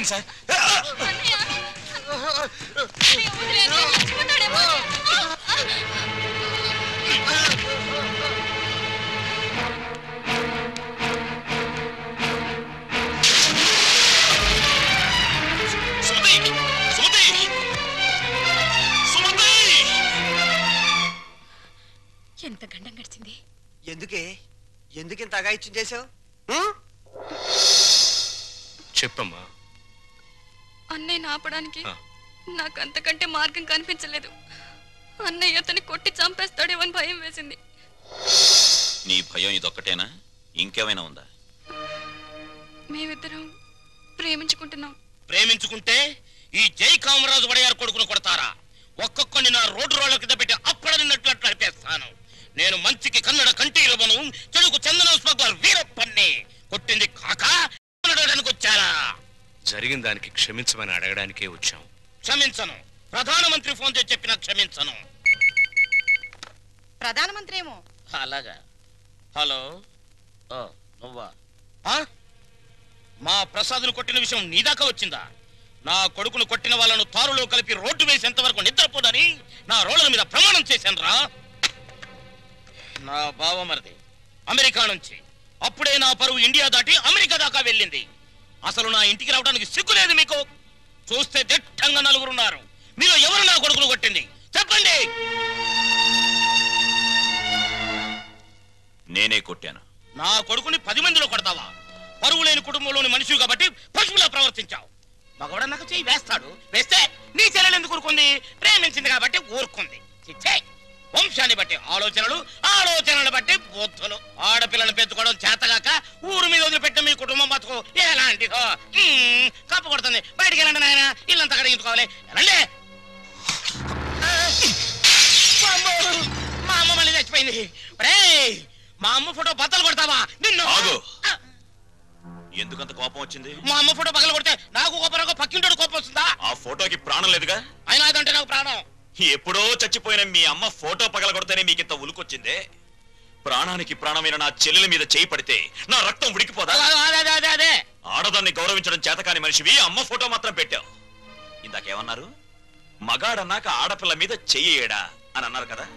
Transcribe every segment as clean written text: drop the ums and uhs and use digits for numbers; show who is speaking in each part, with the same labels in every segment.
Speaker 1: జరిగింది సార్.
Speaker 2: ఎంత గండం గడిచింది.
Speaker 3: ఎందుకింత అగాయిత్యం చేసావు?
Speaker 1: చెప్పమ్మా.
Speaker 2: అన్నయ్య ఆపడానికి నాకు అంతకంటే మార్గం కనిపించలేదు. అన్నయ్య అతన్ని కొట్టి చంపేస్తాడేమో అని భయం వేసింది.
Speaker 4: నీ భయం ఇదొక్కటేనా? ఇంకేమైనా ఉందా?
Speaker 2: మేమిద్దరం ప్రేమించుకుంటున్నాం.
Speaker 5: ప్రేమించుకుంటే ఈ జై కామరాజు వడయారు కొడుకును కొడతారా? ఒక్కొక్కడిని నా రోడ్డు రోడ్ల కింద పెట్టి అప్పుడన్నట్లు నడిపేస్తాను. నేను మంచికి కన్నడ కంటి ఇవ్వను, చెడుకు చందన స్మగ్లర్ వీరప్పన్ని. కొట్టింది కాక వచ్చారా?
Speaker 1: జరిగిన దానికి క్షమించమని అడగడానికే వచ్చాం.
Speaker 5: క్షమించను. ప్రధానమంత్రి ఫోన్ చేసి చెప్పినా క్షమించను.
Speaker 6: ప్రధానమంత్రి ఏమో.
Speaker 5: అలాగా. హలో, నువ్వా? మా ప్రసాద్ను కొట్టిన విషయం నీ దాకా వచ్చిందా? నా కొడుకును కొట్టిన వాళ్ళను తారులో కలిపి రోడ్డు వేసేంత వరకు నిద్రపోదని నా రోడ్ల మీద ప్రమాణం చేశాను రా. నా బావమరిది అమెరికా నుంచి అప్పుడే నా పరువు ఇండియా దాటి అమెరికా దాకా వెళ్ళింది. అసలు నా ఇంటికి రావడానికి సిగ్గులేదు మీకు? చూస్తే దిట్టంగా నలుగురున్నారు. మీలో ఎవరు నా కొడుకును కొట్టింది చెప్పండి.
Speaker 4: నేనే కొట్టాను.
Speaker 5: నా కొడుకుని 10 మందిలో కొడతావా? పరువు లేని కుటుంబంలోని మనిషి కాబట్టి పశువులా ప్రవర్తించావు. మగవాడ నాకు చెయ్యి వేస్తాడు. వేస్తే నీ చెల్లెలు ఎందుకు ఊరుకుంది? ప్రేమించింది కాబట్టి ఊరుకుంది. వంశాన్ని బట్టి ఆలోచనలు, ఆలోచనలు బట్టి బుద్ధులు. ఆడపిల్లలు పెంచుకోవడం చేతగాక ఊరు మీద వదిలిపెట్టిన మీ కుటుంబం బతుకు ఎలాంటిదో. కప్పు కొడుతుంది. బయటికి వెళ్ళండి నాయన, ఇల్లంతా కడిగించుకోవాలి. వెళ్ళండి. మా అమ్మ మళ్ళీ చచ్చిపోయింది. మా అమ్మ ఫోటో బద్దలు కొడతావా? నిన్ను
Speaker 4: ఎందుకంత కోపం వచ్చింది?
Speaker 5: మా అమ్మ ఫోటో పగల కొడితే నాకు కోపం, పక్కింటోడు కోపం వస్తుందా?
Speaker 4: ఆ ఫోటోకి ప్రాణం లేదుగా.
Speaker 5: అయినా అదంటే నాకు ప్రాణం.
Speaker 4: ఎప్పుడో చచ్చిపోయిన మీ అమ్మ ఫోటో పగల కొడితేనే మీకింత ఉలుకొచ్చిందే. ప్రాణానికి ప్రాణమైన నా చెల్లెల మీద చేయి పడితే నా రక్తం ఉడికిపోదా? ఆడదాన్ని గౌరవించడం చేతకాని మనిషివి అమ్మ ఫోటో మాత్రం పెట్టావు. ఇందాకేమన్నారు? మగాడన్నాక ఆడపిల్ల మీద చెయ్యేడా అని అన్నారు కదా.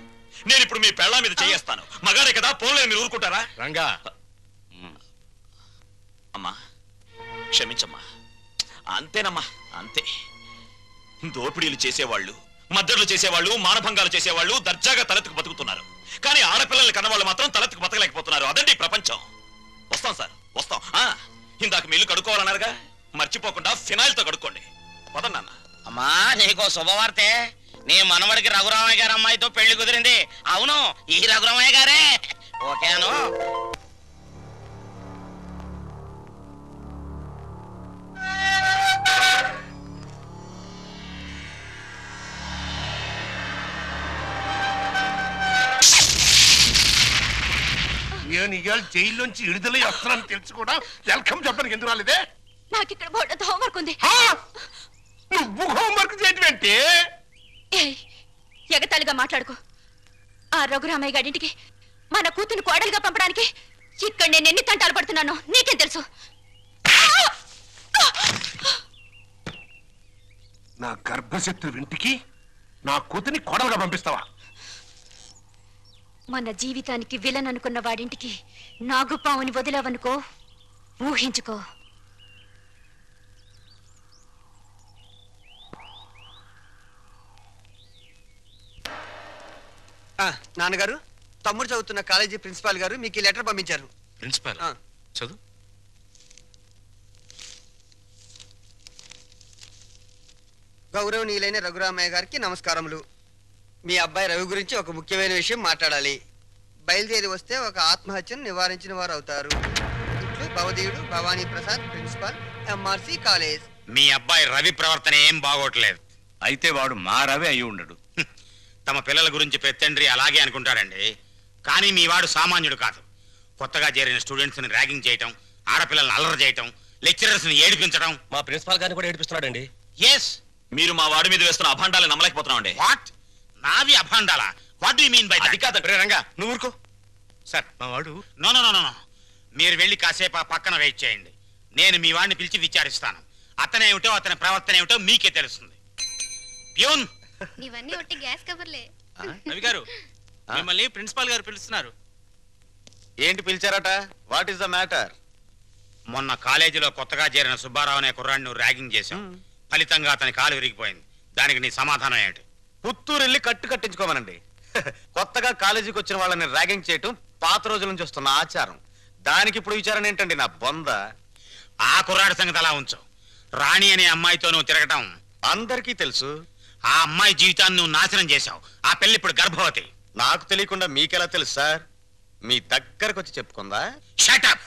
Speaker 4: నేను ఇప్పుడు మీ పెళ్ళ మీద చెయ్యేస్తాను. మగాడే కదా, పోలే మీరు ఊరుకుంటారా?
Speaker 1: రంగా,
Speaker 4: అమ్మా క్షమించమ్మా. అంతేనమ్మా, అంతే. దోపిడీలు చేసేవాళ్ళు, మద్దతులు చేసేవాళ్ళు, మానభంగాలు చేసేవాళ్ళు దర్జాగా తలెత్తుకు బతుకుతున్నారు. కానీ ఆడపిల్లల్ని కన్నవాళ్ళు మాత్రం తలెత్తుకు బతకలేకపోతున్నారు. అదండి ప్రపంచం. వస్తాం సార్, వస్తాం. ఇందాక మీ ఇల్లు కడుక్కోవాలన్నారుగా, మర్చిపోకుండా ఫినాయిల్తో కడుక్కోండి. పదన్నా.
Speaker 5: అమ్మా నీకో శుభవార్తే. నీ మనవడికి రఘురామయ్య గారి అమ్మాయితో పెళ్లి కుదిరింది. అవును, ఈ రఘురామయ్య గారే. ఓకేను.
Speaker 7: నేను ఇవాళ జైల్లోంచి విడుదలై వస్తున్నాను తెలుసు కూడా వెల్కమ్ చెప్పడానికి ఎందుకు రాలేదే?
Speaker 2: నాకు ఇక్కడ బోర్డు హోంవర్క్ ఉంది.
Speaker 7: నువ్వు హోంవర్క్ చేయటం ఏంటి?
Speaker 2: ఎగతాళిగా మాట్లాడుకో. ఆ రఘురామయ్య గారింటికి మన కూతురు కోడలుగా పంపడానికి ఇక్కడ నేను ఎన్ని తంటాలు పడుతున్నానో నీకేం తెలుసు?
Speaker 7: నా గర్భశత్రు ఇంటికి నా కూతుని కోడలుగా పంపిస్తావా?
Speaker 2: మన జీవితానికి విలన్ అనుకున్న వాడింటికి నాగుపావుని వదిలావనుకో, ఊహించుకో.
Speaker 3: నాన్నగారు, తమ్ముడు చదువుతున్న కాలేజీ ప్రిన్సిపాల్ గారు మీకు ఈ లెటర్ పంపించారు.
Speaker 1: ప్రిన్సిపాల్ చదువు.
Speaker 3: గౌరవనీయులైన రఘురామయ్య గారికి నమస్కారములు. మీ అబ్బాయి రవి గురించి ఒక ముఖ్యమైన విషయం మాట్లాడాలి. బయలుదేరి వస్తే ఒక ఆత్మహత్యను నివారించిన వారు అవుతారు. ఇట్లు భవదీయుడు Bhavani Prasad, principal, MRC college.
Speaker 5: మీ అబ్బాయి రవి ప్రవర్తన ఏం బాగోట్లేదు.
Speaker 1: అయితే వాడు మా రవి అయి ఉండడు.
Speaker 5: తమ పిల్లల గురించి పెత్తండ్రి అలాగే అనుకుంటాడండి. కానీ మీ వాడు సామాన్యుడు కాదు. కొత్తగా చేరిన స్టూడెంట్స్ ని ర్యాగింగ్ చేయటం, ఆడపిల్లల్ని అల్లరి చేయటం, లెక్చరర్స్ ని ఏడిపించడం.
Speaker 8: మా ప్రిన్సిపాల్ గారిని కూడా ఏడిపిస్తున్నాడండి.
Speaker 5: ఎస్,
Speaker 4: మీరు మా వాడి మీద వేస్తున్న అభాండాలను నమ్మలేకపోతున్నామండి.
Speaker 5: వాట్? నావి అభాండాలా? What do you mean by that?
Speaker 4: అది కాదండి.
Speaker 1: రంగా నువ్వు ఊరుకో. సార్ మా వాడు.
Speaker 5: నో నో నో నో, మీరు వెళ్ళి కాసేపు ఆ పక్కన వెయిట్ చేయండి. నేను మీ వాడిని పిలిచి విచారిస్తాను. అతనేమిటో అతని ప్రవర్తన ఏమిటో మీకే తెలుస్తుంది. ప్యూన్,
Speaker 6: ఇవన్నీ ఒట్టి గ్యాస్ కవర్లే.
Speaker 5: రవి గారు, మిమ్మల్ని ప్రిన్సిపాల్ గారు పిలుస్తున్నారు.
Speaker 9: ఏంటి పిలిచారట? What is the matter?
Speaker 5: మొన్న కాలేజీలో కొత్తగా చేరిన సుబ్బారావు అనే కుర్రాడిని నువ్వు ర్యాగింగ్ చేశావు. ఫలితంగా అతని కాలు విరిగిపోయింది. దానికి నీ సమాధానం ఏంటి?
Speaker 9: పుత్తూరు వెళ్ళి కట్టించుకోమనండి. కొత్తగా కాలేజీకి వచ్చిన వాళ్ళని ర్యాగింగ్ చేయటం పాత రోజుల నుంచి వస్తున్న ఆచారం. దానికి ఇప్పుడు విచారణ ఏంటండి నా బొంద?
Speaker 5: ఆ కుర్రాడి సంగతి అలా ఉంచు. రాణి అనే అమ్మాయితో నువ్వు తిరగటం
Speaker 9: అందరికీ తెలుసు.
Speaker 5: ఆ అమ్మాయి జీవితాన్ని నువ్వు నాశనం చేశావు. ఆ పెళ్లి ఇప్పుడు గర్భవతి.
Speaker 9: నాకు తెలియకుండా మీకెలా తెలుసు సార్? మీ దగ్గరకు వచ్చి చెప్పుకుందా?
Speaker 5: Shut up.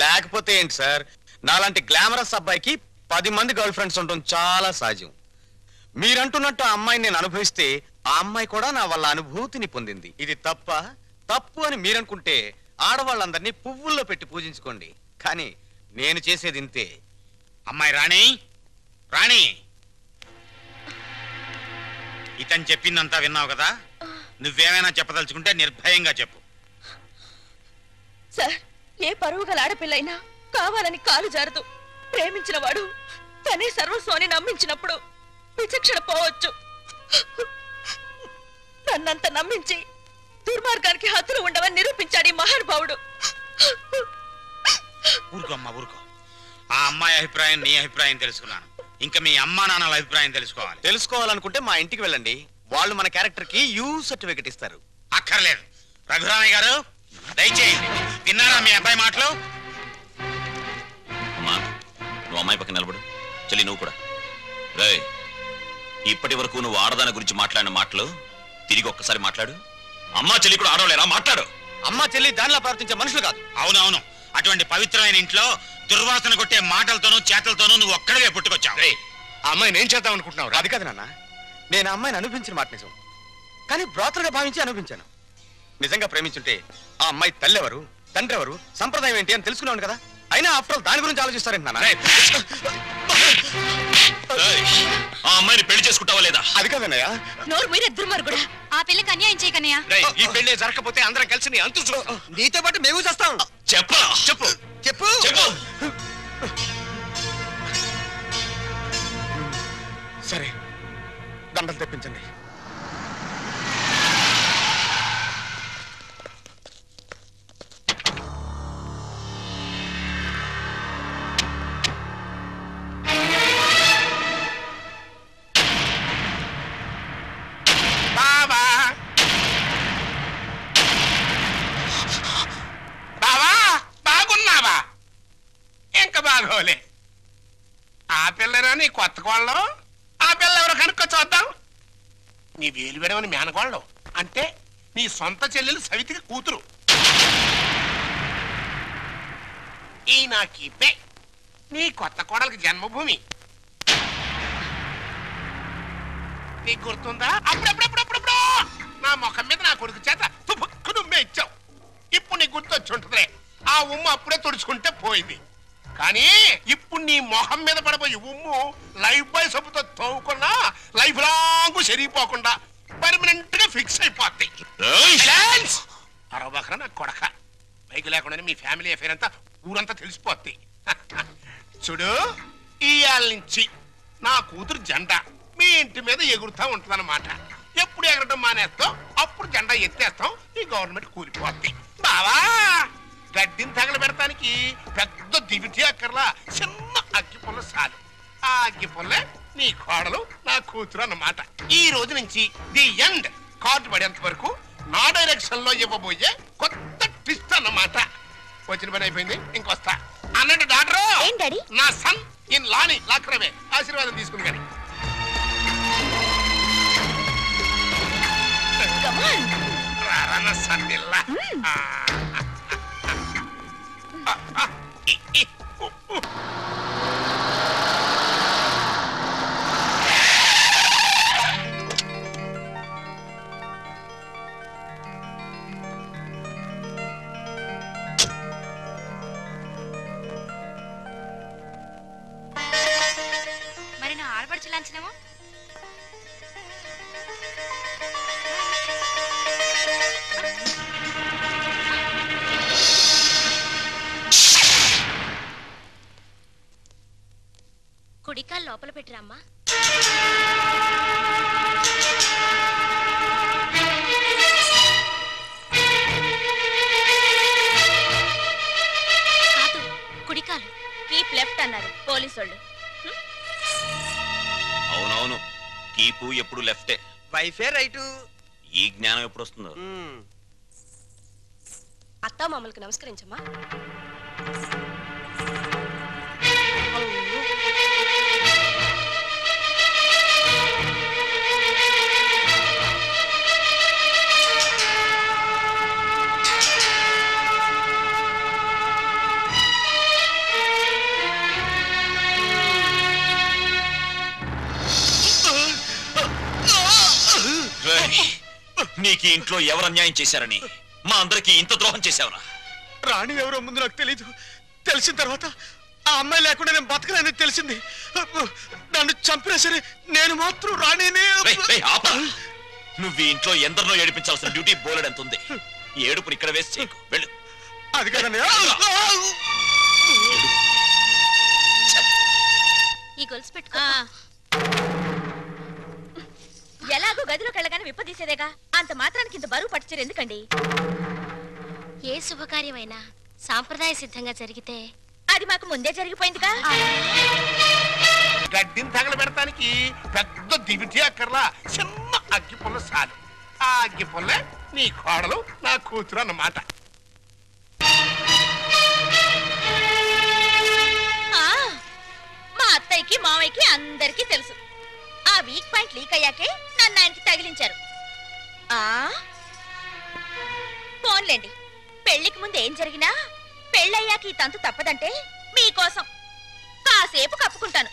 Speaker 9: లేకపోతే ఏంటి సార్, నాలాంటి గ్లామరస్ అబ్బాయికి 10 మంది గర్ల్ ఫ్రెండ్స్ ఉండటం చాలా సహజం. మీరంటున్నట్టు ఆ అమ్మాయిని నేను అనుభవిస్తే ఆ అమ్మాయి కూడా నా వల్ల అనుభూతిని పొందింది. ఇది తప్పు అని మీరనుకుంటే ఆడవాళ్ళందరినీ పువ్వుల్లో పెట్టి పూజించుకోండి. కానీ నేను చేసేది ఇంతే.
Speaker 5: అమ్మాయి రాణి, రాణి, ఇతను చెప్పిందంతా విన్నావు కదా? నువ్వేమైనా చెప్పదలుచుకుంటే నిర్భయంగా చెప్పు.
Speaker 10: సార్, ఏ పరువు గల ఆడపిల్లైనా కావాలని కాలు జారదు. ప్రేమించిన వాడు తనే సర్వస్వాన్ని నమ్మించినప్పుడు విచక్షణ పోవచ్చు. నన్నంత నమ్మించి దుర్మార్గానికి హద్దులు ఉండవని నిరూపించాడు ఈ మహానుభావుడు.
Speaker 5: ఊరుకోమ్మా, ఊరుకో. ఆ అమ్మాయి అభిప్రాయం నీ అభిప్రాయం తెలుసుకున్నాను. ఇంకా మీ అమ్మా నాన్నల అభిప్రాయం
Speaker 9: తెలుసుకోవాలనుకుంటే మా ఇంటికి వెళ్ళండి. వాళ్ళు మన క్యారెక్టర్ కి యూ సర్టిఫికెట్ ఇస్తారు.
Speaker 5: అక్కర్లేదు. రఘురామయ్య గారు, దయచేయండి. విన్నారా మీ అబ్బాయి మాటలు?
Speaker 4: అమ్మా, నువ్వు అమ్మాయి పక్కన నిలబడు. చెల్లి, నువ్వు కూడా. రే, ఇప్పటి వరకు నువ్వు ఆడదాని గురించి మాట్లాడిన మాటలు తిరిగి ఒక్కసారి మాట్లాడు. అమ్మా చెల్లి కూడా ఆడవలేరా? మాట్లాడు.
Speaker 9: అమ్మా చెల్లి దానిలా ప్రవర్తించే మనుషులు కాదు.
Speaker 5: అవునవును. అటువంటి పవిత్రమైన ఇంట్లో దుర్వాసన కొట్టే మాటలతోనూ చేతలతోనూ నువ్వు ఒక్కడివే పుట్టుకొచ్చావు.
Speaker 1: ఆ అమ్మాయిని ఏం చేద్దాం అనుకుంటున్నావు?
Speaker 9: అది కాదు నాన్న, నేను ఆ అమ్మాయిని అనిపించిన మాట నిజం. కానీ బ్రోతలుగా భావించి అనిపించాను. నిజంగా ప్రేమించుంటే ఆ అమ్మాయి తల్లి ఎవరు, తండ్రి ఎవరు, సంప్రదాయం ఏంటి అని తెలుసుకున్నాను కదా. అయినా ఆఫ్టర్ ఆల్ దాని గురించి ఆలోచిస్తారేంటి నాన్న?
Speaker 4: ఆ అమ్మాయిని పెళ్లి చేసుకుంటావా లేదా?
Speaker 9: అది కాదన్నయ్య.
Speaker 10: నోరు మీరే దుర్మార్గుడా.
Speaker 2: ఆ పిల్లకి అన్యాయం చేయకన్నయ్య.
Speaker 1: ఈ పెళ్లి జరగకపోతే అందరం కలిసి నీ అంతు చూస్తాం.
Speaker 3: నీతో పాటు మేము చేస్తాం.
Speaker 4: చెప్పరా? చెప్పు
Speaker 3: చెప్పు
Speaker 4: చెప్పు.
Speaker 9: సరే, దండలు తెప్పించండి.
Speaker 7: బాగోలే. ఆ పిల్లరా నీ కొత్త కోళ్ళం? ఆ పిల్ల ఎవరో కనుక్కో చూద్దాం. నీ వేలు విడవని మేనకోళ్ళం అంటే నీ సొంత చెల్లెలు సవితికి కూతురు. ఈ నా కీపే నీ కొత్త కోడలకి జన్మభూమి. నీకు గుర్తుందా? అప్పుడప్పుడప్పుడప్పుడప్పుడు నా ముఖం మీద నా కొడుకు చేత తుపుక్కు నుమ్మే ఇచ్చావు. ఇప్పుడు నీకు గుర్తొచ్చి ఉంటుందిలే. ఆ ఉమ్ము అప్పుడే తుడుచుకుంటే పోయింది. కానీ ఇప్పుడు నీ మొహం మీద పడబోయి ఉమ్ము లైఫ్ బాయ్ సబ్బుతో తోవుకున్నా లైఫ్ లాంగ్ సరిగిపోకుండా పర్మనెంట్ గా ఫిక్స్ అయిపోద్ది. అరవబకరా నా కొడక. బైక్ లేకుండానే మీ ఫ్యామిలీ అఫేర్ అంతా ఊరంతా తెలిసిపోద్ది. చూడు, ఇయాల నుంచి నా కూతురు జెండా మీ ఇంటి మీద ఎగురుతా ఉంటుందన్నమాట. ఎప్పుడు ఎగరటం మానేస్తాం అప్పుడు జెండా ఎత్తేస్తాం. ఈ గవర్నమెంట్ కూలిపోద్ది. బావా, గడ్డిని తగలబెడటానికి పెద్ద దివిటి అక్కర్లా, చిన్న అగ్గి పుల్ల చాలు. ఆ అగ్గి పుల్లే నీ కోడలు నా కూతురు అన్నమాట. ఈ రోజు నుంచి ది ఎండ్ కార్డు పడేంత వరకు నా డైరెక్షన్ లో ఇవ్వబోయే కొత్త ట్విస్ట్ అన్నమాట. వచ్చిన పని అయిపోయింది, ఇంకొస్తా అన్నట్టు డాక్టర్ నా సన్ ఇన్ లాని లాక్రమే ఆశీర్వాదం తీసుకుని కానీ రారా సన్నిల్లా.
Speaker 2: మరి నా ఆడపడుచు లాంఛనమో?
Speaker 6: పెట్టిరా అమ్మా. కాదు, కుడికాలు.
Speaker 10: కీప్ లెఫ్ట్ అన్నారు పోలీసోళ్ళు.
Speaker 4: అవునవును, కీపు ఎప్పుడు లెఫ్టే.
Speaker 3: వైఫే రైటు.
Speaker 4: ఈ జ్ఞానం ఎప్పుడు వస్తుందో.
Speaker 6: అత్తా మామలకు నమస్కరించమ్మా.
Speaker 4: నీకు ఇంట్లో ఎవరు అన్యాయం చేశారని మా అందరికి ఇంత ద్రోహం చేశావురా?
Speaker 9: రాణి ఎవరో ముందు నాకు తెలీదు. తెలిసిన తర్వాత ఆ అమ్మాయి లేకుండా నేను బతకలేని తెలిసింది. నన్ను చంపినా సరే నేను మాత్రం రాణినే.
Speaker 4: నువ్వు ఈ ఇంట్లో ఎందరినో ఏడిపించాల్సిన డ్యూటీ బోలెడంత ఉంది. ఏడుపుని ఇక్కడ వేసి చేయకు, వెళ్ళు.
Speaker 9: అది కదండి.
Speaker 6: ఈ గొలుసు పెట్టుకో.
Speaker 10: ఎలాగో గదిలోకి వెళ్ళగానే విప్పదీసేదేగా, అంత మాత్రానికి ఇంత బరువు పట్టుచరు ఎందుకండి?
Speaker 6: ఏ శుభకార్యమైనా సాంప్రదాయ సిద్ధంగా జరిగితే
Speaker 10: అది మాకు ముందే జరిగిపోయిందిగా.
Speaker 7: గడ్డిని తగలబెడటానికి పెద్ద దివిటి అక్కర్లా, చిన్న అగ్గి పుల్ల చాలు. ఆ అగ్గి పుల్లే నీ కోడలు నా కూతురు అన్నమాట.
Speaker 10: మా అత్తయ్యకి మావయ్యకి అందరికీ తెలుసు. ఆ వీక్ పాయింట్ లీక్ అయ్యాకే నన్ను ఆయనకి తగిలించారు. ఫోన్లేండి, పెళ్లికి ముందు ఏం జరిగినా పెళ్ళయ్యాక ఈ తంతు తప్పదంటే మీకోసం కాసేపు కప్పుకుంటాను.